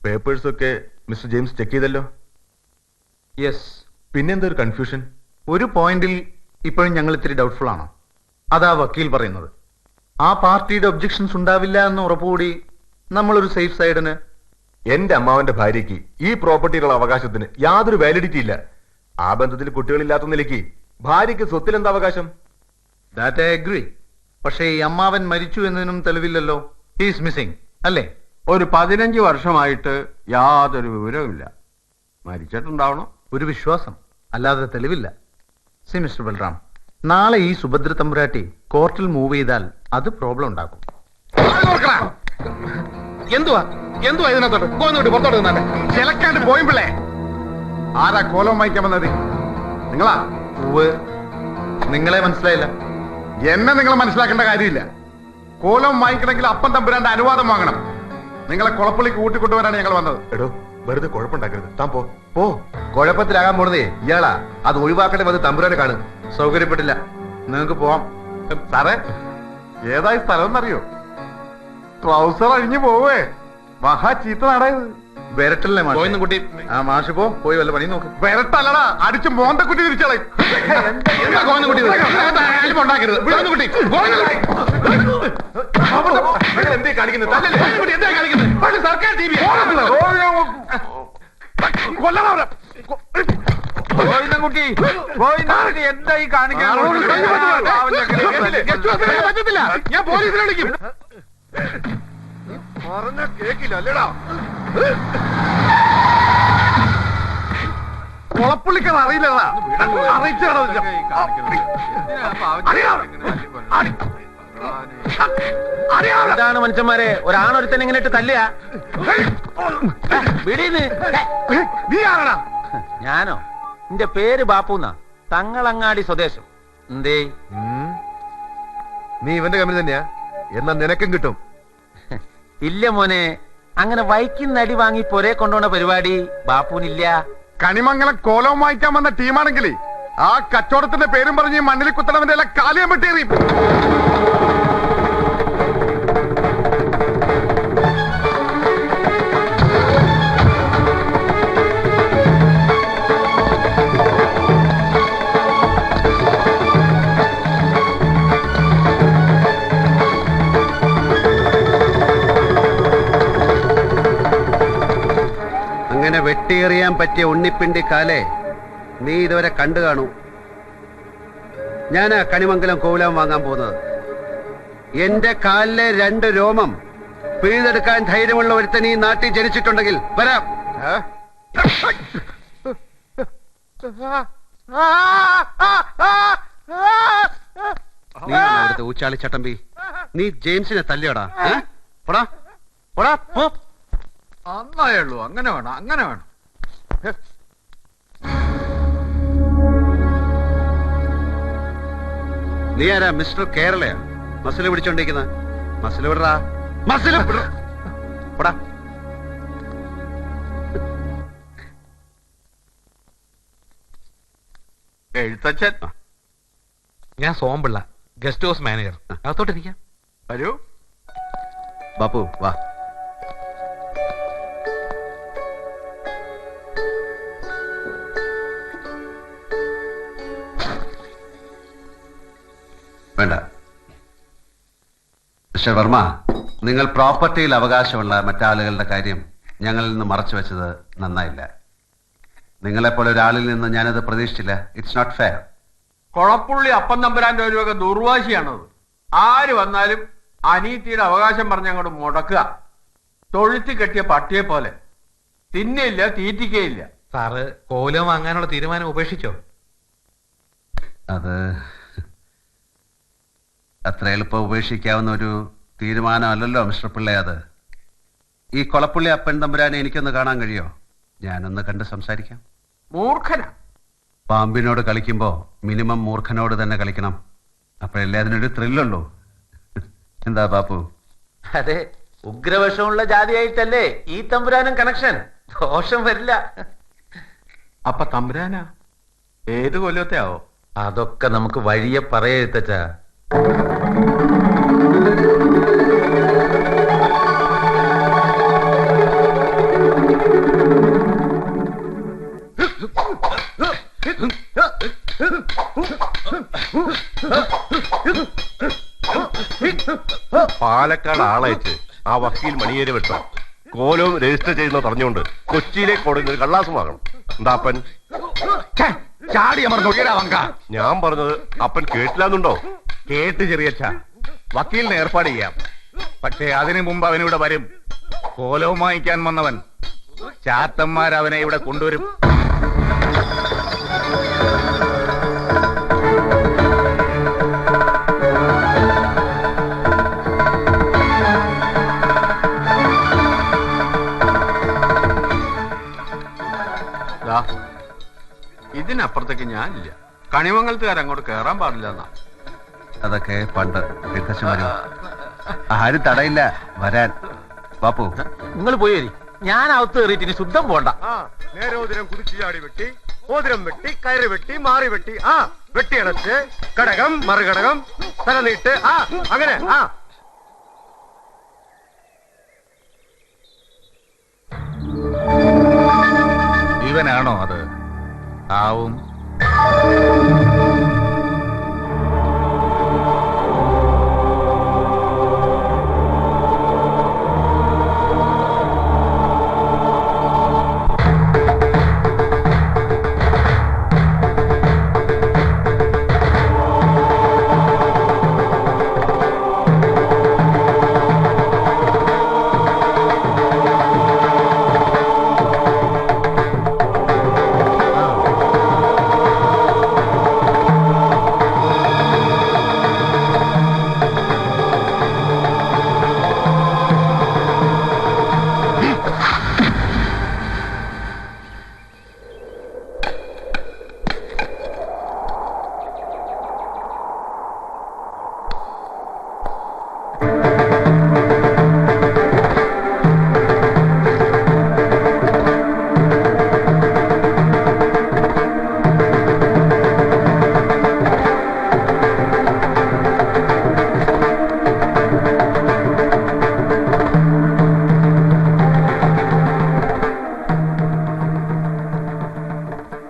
Papers ഒക്കെ mister James check ചെയ്തല്ലോ? Yes. പിന്നെന്താ ഒരു കൺഫ്യൂഷൻ? ഒരു പോയിന്റിൽ ഇപ്പോഴും ഞങ്ങൾ ഇത്തിരി ഡൗട്ട്ഫുൾ ആണ്. അതാ വക്കീൽ പറയുന്നത്. ആ പാർട്ടിയുടെ ഒബ്ജക്ഷൻസ് ഉണ്ടാവില്ല എന്ന് ഉറപ്പുകൂടി നമ്മളൊരു സേഫ് സൈഡിന്. എന്റെ അമ്മാവന്റെ ഭാര്യയ്ക്ക് ഈ പ്രോപ്പർട്ടിയിലുള്ള അവകാശത്തിന് യാതൊരു വാലിഡിറ്റി ഇല്ല. ആ ബന്ധത്തിൽ കുട്ടികളില്ലാത്ത നിലയ്ക്ക് ഭാര്യയ്ക്ക് സ്വത്തിൽ എന്താ അവകാശം? That I agree. പക്ഷേ ഈ അമ്മാവൻ മരിച്ചു എന്നതിനും തെളിവില്ലല്ലോ. ഹീസ് മിസ്സിംഗ് അല്ലേ? ഒരു 15 വർഷമായിട്ട് യാതൊരു വിവരവുമില്ല. മരിച്ചിട്ടുണ്ടാവണം. ഒരു വിശ്വാസം, അല്ലാതെ തെളിവില്ല. സി മിസ്റ്റർ ബൽറാം, നാളെ ഈ സുഭദ്ര തമ്പുരാട്ടി കോർട്ടിൽ മൂവ് ചെയ്താൽ അത് പ്രോബ്ലം ഉണ്ടാക്കും. എന്തുവാ എന്തുവാ ഇതിനകത്തോട്ട് കോന്നോട്ട് പുറത്തോട്ട് നിന്നാട്ടെ. ചിലക്കാണ്ട് പോയിപ്പിള്ളേ. ആരാ കോലം വായിക്കാൻ വന്നത്? നിങ്ങളാ? നിങ്ങളെ മനസ്സിലായില്ല. എന്നെ നിങ്ങൾ മനസ്സിലാക്കേണ്ട കാര്യമില്ല. കോലം വാങ്ങിക്കണമെങ്കിൽ അപ്പം തമ്പുരാന്റെ അനുവാദം വാങ്ങണം. നിങ്ങളെ കുളപ്പള്ളിക്ക് കൂട്ടിക്കൊണ്ടുവരാണ് ഞങ്ങൾ വന്നത്. എടോ, വെറുതെ കുഴപ്പമുണ്ടാക്കരുത്. താൻ പോ. കുഴപ്പത്തിലാകാൻ പോണതേ ഇയാളാ. അത് ഒഴിവാക്കണേ വന്ന് തമ്പുരാനെ കാണും. സൗകര്യപ്പെട്ടില്ല. നിങ്ങൾക്ക് പോവാം. സാറേ, ഏതായി സ്ഥലം എന്നറിയോ? ട്രൗസർ അഴിഞ്ഞു പോവേ. മഹാ ചീത്ത നാടായത്. വരട്ടല്ലേ പോയിന്ന് കുട്ടി. ആ മാഷ് പോയി വല്ല പണി നോക്ക്. വരട്ടല്ലടാ, അടിച്ച് മോന്തക്കുട്ടി തിരിച്ചളയും. എന്തേ കാണിക്കുന്നത്? സർക്കാർ ടിവി എന്തായി കാണിക്കാൻ? പറ്റത്തില്ല, ഞാൻ പോലീസിനെ വിളിക്കും. പറഞ്ഞ കേക്കില്ല അല്ലേടാ. കുളപ്പുള്ളിക്കത് അറിയില്ലടാ. എന്താണ് മനുഷ്യന്മാരെ, ഒരാണൊരുത്തൻ ഇങ്ങനെ ഇട്ട് തല്ലുക? നീ ആരാടാ? ഞാനോ? എന്റെ പേര് ബാപ്പുന്നാ, തങ്ങളങ്ങാടി സ്വദേശം. എന്തേ? നീ ഇവന്റെ കമ്പനി തന്നെയാ? എന്നാ നിനക്കും കിട്ടും. ഇല്ല മോനെ, അങ്ങനെ വൈക്കുന്ന അടി വാങ്ങി പൊരെ കൊണ്ടുപോണ പരിപാടി ബാപ്പുവിനില്ല. കണിമംഗലം കോലം വാങ്ങിക്കാൻ വന്ന ടീമാണെങ്കിൽ ആ കച്ചവടത്തിന്റെ പേരും പറഞ്ഞ് മണ്ണിൽ കുത്തണവന്റെ എല്ലാം കാലിയാൻ വെട്ടേറി. അങ്ങനെ വെട്ടിയെറിയാൻ പറ്റിയ ഉണ്ണിപ്പിണ്ടി കാലേ നീ ഇതുവരെ കണ്ടു കാണൂ. ഞാനാ കണിമംഗലം കോലം വാങ്ങാൻ പോകുന്നത്. എന്റെ കാലിലെ 2 രോമം പിഴുതെടുക്കാൻ ധൈര്യമുള്ള ഒരുത്തൻ ഈ നാട്ടിൽ ജനിച്ചിട്ടുണ്ടെങ്കിൽ വരാം. നീ അവിടുത്തെ ഊച്ചാളി ചട്ടമ്പി, നീ ജെയിംസിനെ തല്ലിയോടാ? അന്നായേ ഉള്ളൂ. അങ്ങനെ വേണം, അങ്ങനെ വേണം. നീ ആരാ? മിസ്റ്റർ കേരളയാ മസിൽ പിടിച്ചോണ്ടിരിക്കുന്ന? മസിൽ വിടറാ, മസിൽ വിടാ. എഴുത്തച്ഛൻ. ഞാൻ സോമ്പിള്ള, ഗസ്റ്റ് ഹൗസ് മാനേജർ. അകത്തോട്ടിരിക്കാം. വരൂ. ബാപ്പു വാ. വേണ്ട. മിസ്റ്റർ വർമ്മ, നിങ്ങൾ പ്രോപ്പർട്ടിയിൽ അവകാശമുള്ള മറ്റാളുകളുടെ കാര്യം ഞങ്ങളിൽ നിന്ന് മറച്ചു വെച്ചത് നന്നായില്ല. നിങ്ങളെപ്പോലെ ഒരാളിൽ നിന്ന് ഞാനത് പ്രതീക്ഷിച്ചില്ല. It's not fair. കൊളപ്പുള്ളി അപ്പം തമ്പുരാന്റെ ഒരു വക ദുർവാശിയാണത്. ആര് വന്നാലും അനീതിയുടെ അവകാശം പറഞ്ഞ് അങ്ങോട്ട് മുടക്കുക. തൊഴുത്തി കെട്ടിയ പട്ടിയെ പോലെ. തിന്നില്ല, തീറ്റിക്കയില്ല. സാറ് കോലം വാങ്ങാനുള്ള തീരുമാനം ഉപേക്ഷിച്ചോ? അത് അത്ര എളുപ്പം ഉപേക്ഷിക്കാവുന്ന ഒരു തീരുമാനമല്ലല്ലോ മിസ്റ്റർ പിള്ളേ. അത് ഈ കൊളപ്പുള്ളി അപ്പൻ തമ്പുരാനെ എനിക്കൊന്ന് കാണാൻ കഴിയോ? ഞാനൊന്ന് കണ്ട് സംസാരിക്കാം. മൂർഖന. പാമ്പിനോട് കളിക്കുമ്പോ മിനിമം മൂർഖനോട് തന്നെ കളിക്കണം. അപ്പോഴല്ലേ അതിനൊരു ത്രില്ലുള്ളൂ. എന്താ ബാപ്പു? അതെ, ഉഗ്രവശമുള്ള ജാതിയായിട്ടല്ലേ ഈ തമ്പുരാനും കണക്ഷൻ. ദോഷം വരില്ല. അപ്പൊ തമ്പുരാനാ ഏത് കൊല്ലത്തെ ആവോ? അതൊക്കെ നമുക്ക് വഴിയെ പറയെഴുത്തച്ചാ. പാലക്കാട് ആളയച്ച് ആ വക്കീൽ മണിയേര് വെട്ടോ കോലവും രജിസ്റ്റർ ചെയ്യുന്ന പറഞ്ഞുകൊണ്ട് കൊച്ചിയിലേക്ക് കൊടുക്കുന്ന കള്ളാസ് വാങ്ങണം. എന്താ അപ്പൻ? ചാടി അമർന്നൊഴിയടാ. ഞാൻ പറഞ്ഞത് അപ്പൻ കേട്ടില്ലാന്നുണ്ടോ? കേട്ട് ചെറിയച്ഛ, വക്കീലിന് ഏർപ്പാട് ചെയ്യാം. പക്ഷേ അതിനു മുമ്പ് അവനിവിടെ വരും. കോലവും വാങ്ങിക്കാൻ വന്നവൻ. ചാത്തന്മാരവനെ ഇവിടെ കൊണ്ടുവരും. ഇതിനപ്പുറത്തേക്ക് ഞാനില്ല. കണിമംഗലത്തുകാർ അങ്ങോട്ട് കയറാൻ പാടില്ല എന്നാ. അതൊക്കെ പണ്ട് എഴുത്തച്ഛന്മാരും ആരും തടയില്ല വരാൻ. ബാപ്പു നിങ്ങൾ പോയി വരി, ഞാൻ അകത്ത് കയറിയിട്ട് ഇനി ശുദ്ധം പോണ്ട. നേരോദരം കുതിച്ചു ചാടി വെട്ടി, മോതിരം വെട്ടി, കയറ് വെട്ടി, മാറി വെട്ടി, വെട്ടിയടച്ച് ഘടകം മറുഘടകം തല നീട്ട്, അങ്ങനെ ഇവനാണോ അത്? ആവും.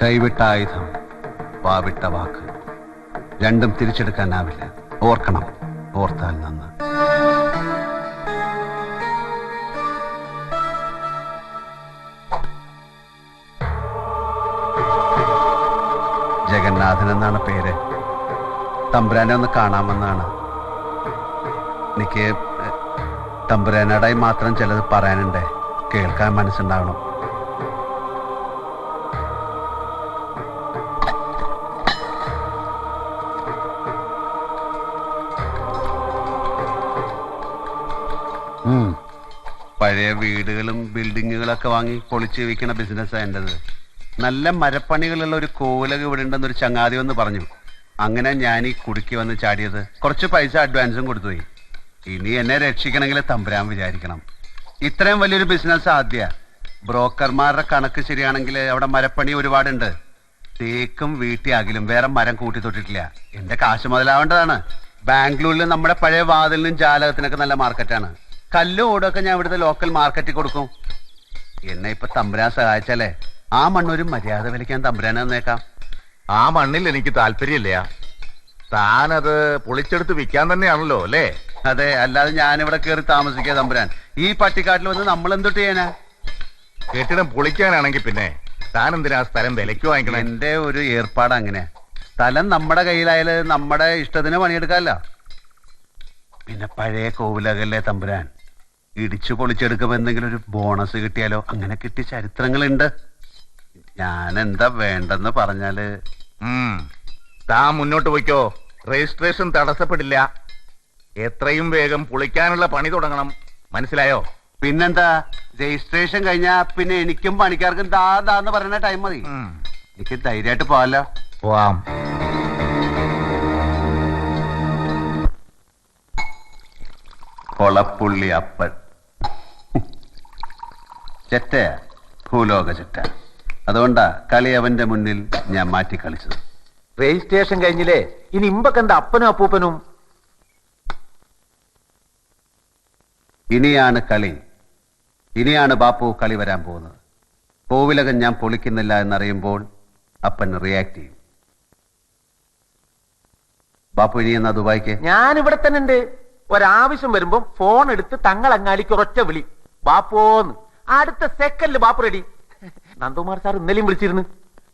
കൈവിട്ട ആയുധം, വാവിട്ട വാക്ക്, രണ്ടും തിരിച്ചെടുക്കാനാവില്ല. ഓർക്കണം, ഓർത്താൽ നന്ന്. ജഗന്നാഥൻ എന്നാണ് പേര്. തമ്പുരാനെ ഒന്ന് കാണാമെന്നാണ്. എനിക്ക് തമ്പുരാനോടായി മാത്രം ചിലത് പറയാനുണ്ട്. കേൾക്കാൻ മനസ്സുണ്ടാവണം. പഴയ വീടുകളും ബിൽഡിങ്ങുകളൊക്കെ വാങ്ങി പൊളിച്ച് വിൽക്കുന്ന ബിസിനസ്സാണ് എൻ്റെത്. നല്ല മരപ്പണികളുള്ള ഒരു കോലക ഇവിടെ ഉണ്ടെന്നൊരു ചങ്ങാതി വന്ന് പറഞ്ഞു. അങ്ങനെ ഞാൻ ഈ കുടുക്കി വന്ന് ചാടിയത്. കുറച്ച് പൈസ അഡ്വാൻസും കൊടുത്തുപോയി. ഇനി എന്നെ രക്ഷിക്കണമെങ്കിൽ തമ്പുരാൻ വിചാരിക്കണം. ഇത്രയും വലിയൊരു ബിസിനസ് ആദ്യ. ബ്രോക്കർമാരുടെ കണക്ക് ശരിയാണെങ്കിൽ അവിടെ മരപ്പണി ഒരുപാടുണ്ട്. തേക്കും വീട്ടിയാകിലും വേറെ മരം കൂട്ടി തൊട്ടിട്ടില്ല. എന്റെ കാശ് മുതലാവേണ്ടതാണ്. ബാംഗ്ലൂരിൽ നമ്മുടെ പഴയ വാതിലിനും ജാലകത്തിനൊക്കെ നല്ല മാർക്കറ്റാണ്. കല്ലും ഓടൊക്കെ ഞാൻ ഇവിടുത്തെ ലോക്കൽ മാർക്കറ്റിൽ കൊടുക്കും. എന്നെ ഇപ്പൊ തമ്പുരാൻ സഹായിച്ചാലേ ആ മണ്ണൊരു മര്യാദ വിലയ്ക്കാൻ തമ്പുരാനെ തന്നേക്കാം. ആ മണ്ണിൽ എനിക്ക് താല്പര്യമില്ല. താനത് പൊളിച്ചെടുത്ത് വിൽക്കാൻ തന്നെയാണല്ലോ അല്ലേ? അതെ, അല്ലാതെ ഞാനിവിടെ കയറി താമസിക്കുക തമ്പുരാൻ. ഈ പട്ടിക്കാട്ടിൽ വന്ന് നമ്മൾ എന്തൊട്ട് ചെയ്യാനാ? കെട്ടിടം പൊളിക്കാനാണെങ്കിൽ പിന്നെ താൻ എന്തിനാ സ്ഥലം വിലയ്ക്ക് വാങ്ങിക്കണം? എന്റെ ഒരു ഏർപ്പാട് അങ്ങനെ. സ്ഥലം നമ്മുടെ കയ്യിലായാല് നമ്മുടെ ഇഷ്ടത്തിന് പണിയെടുക്കാമല്ലോ. പിന്നെ പഴയ കോവിലകല്ലേ തമ്പുരാൻ. ഇടിച്ചു പൊളിച്ചെടുക്കുമ്പോ എന്തെങ്കിലും ഒരു ബോണസ് കിട്ടിയാലോ? അങ്ങനെ കിട്ടിയ ചരിത്രങ്ങളുണ്ട്. ഞാൻ എന്താ വേണ്ടെന്ന് പറഞ്ഞാല് താൻ മുന്നോട്ട് പോയിക്കോ. രജിസ്ട്രേഷൻ തടസ്സപ്പെടില്ല. എത്രയും വേഗം പൊളിക്കാനുള്ള പണി തുടങ്ങണം. മനസ്സിലായോ? പിന്നെന്താ, രജിസ്ട്രേഷൻ കഴിഞ്ഞാ പിന്നെ എനിക്കും പണിക്കാർക്കും ദാന്ന് പറയുന്ന ടൈം മതി. എനിക്ക് ധൈര്യമായിട്ട് പോവാലോ. പോവാം. കൊളപ്പുള്ളി അപ്പൻ ചെറ്റ, ഭൂലോക ചെറ്റ. അതുകൊണ്ടാ കളി അവന്റെ മുന്നിൽ ഞാൻ മാറ്റി കളിച്ചത്. രജിസ്ട്രേഷൻ കഴിഞ്ഞില്ലേ? ഇനി ഇമ്പക്കെന്താ അപ്പനും അപ്പൂപ്പനും? ഇനിയാണ് കളി. ഇനിയാണ് ബാപ്പു കളി വരാൻ പോകുന്നത്. കോവിലകം ഞാൻ പൊളിക്കുന്നില്ല എന്നറിയുമ്പോൾ അപ്പൻ റിയാക്ട് ചെയ്യും. ബാപ്പു ഇനി എന്നാ ദുബായിക്ക്? ഞാൻ ഇവിടെ തന്നെ ഉണ്ട്. ഒരാവശ്യം വരുമ്പോ ഫോൺ എടുത്ത് തങ്ങളങ്ങാടിക്ക് ഒരൊറ്റ വിളി ബാപ്പോന്ന്. അടുത്ത സെക്കൻഡിൽ ബാപ്പു റെഡി. നന്ദകുമാർ സാർ ഇന്നലെയും വിളിച്ചിരുന്നു,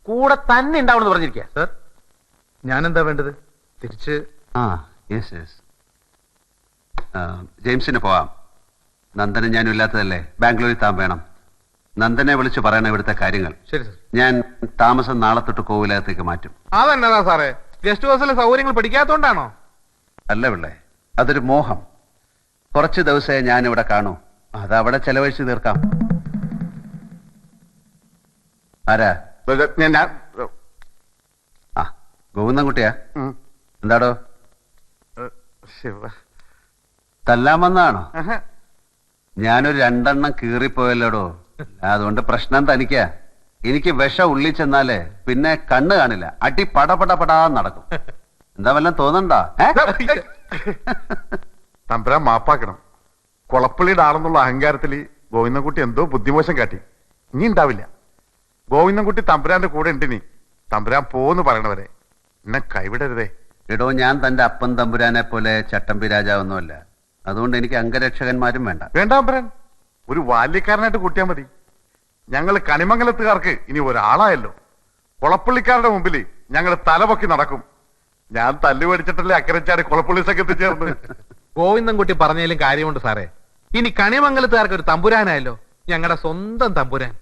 കൂടെ തന്നെ ഉണ്ടാവണമെന്ന് പറഞ്ഞിരിക്കുക. സർ, ഞാനെന്താ വേണ്ടത്? തിരിച്ച് ആ യെസ് യെസ്. ജെയിംസിന് പോവാം. നന്ദനും ഞാനും ഇല്ലാത്തതല്ലേ, ബാംഗ്ലൂരിൽ താൻ വേണം. നന്ദനെ വിളിച്ച് പറയണം ഇവിടുത്തെ കാര്യങ്ങൾ. ശരി സർ. ഞാൻ താമസം നാളെ തൊട്ട് കോവിലകത്തേക്ക് മാറ്റും. അതെന്നതാ സാറേ, ഗസ്റ്റ് ഹൗസിലെ സൗകര്യങ്ങൾ പഠിക്കാത്തോണ്ടാണോ? അല്ല പിള്ളേ, അതൊരു മോഹം. കുറച്ച് ദിവസമേ ഞാൻ ഇവിടെ കാണൂ, അതവിടെ ചെലവഴിച്ച് തീർക്കാം. ആരാ? ആ ഗോവിന്ദൻകുട്ടിയാ? എന്താടോ തല്ലാൻ വന്നാണോ? ഞാനൊരു 2 എണ്ണം കീറിപ്പോയല്ലോടോ. അതുകൊണ്ട് പ്രശ്നം തനിക്കാ. എനിക്ക് വിഷം ഉള്ളിൽ ചെന്നാലേ പിന്നെ കണ്ണ് കാണില്ല, അടി പടപടപടാന്ന് നടക്കും. എന്താ വല്ലതും തോന്നണ്ടാ? തമ്പുരാൻ മാപ്പാക്കണം. കൊളപ്പള്ളിയുടെ ആളെന്നുള്ള അഹങ്കാരത്തിൽ ഗോവിന്ദൻകുട്ടി എന്തോ ബുദ്ധിമോശം കാട്ടി. ഇനി ഉണ്ടാവില്ല. ഗോവിന്ദൻകുട്ടി തമ്പുരാന്റെ കൂടെ ഉണ്ടിനി. തമ്പുരാൻ പോന്ന് പറയണവരെ എന്നെ കൈവിടരുതേ. എടോ, ഞാൻ തന്റെ അപ്പൻ തമ്പുരാനെ പോലെ ചട്ടമ്പി രാജാവൊന്നുമല്ല. അതുകൊണ്ട് എനിക്ക് അംഗരക്ഷകന്മാരും വേണ്ട. വേണ്ട തമ്പുരാൻ, ഒരു ബാല്യക്കാരനായിട്ട് കൂട്ടിയാൽ മതി. ഞങ്ങൾ കണിമംഗലത്തുകാർക്ക് ഇനി ഒരാളായല്ലോ. കൊളപ്പള്ളിക്കാരുടെ മുമ്പിൽ ഞങ്ങൾ തലപൊക്കി നടക്കും. ഞാൻ തല്ലുപടിച്ചിട്ടല്ലേ അക്കരച്ചാടി കൊളപ്പള്ളി സംഘത്തിൽ ചേർന്ന്. ഗോവിന്ദൻകുട്ടി പറഞ്ഞതിലും കാര്യമുണ്ട് സാറേ. ഇനി കണിമംഗലത്തുകാർക്ക് ഒരു തമ്പുരാനായല്ലോ, ഞങ്ങളുടെ സ്വന്തം തമ്പുരാൻ.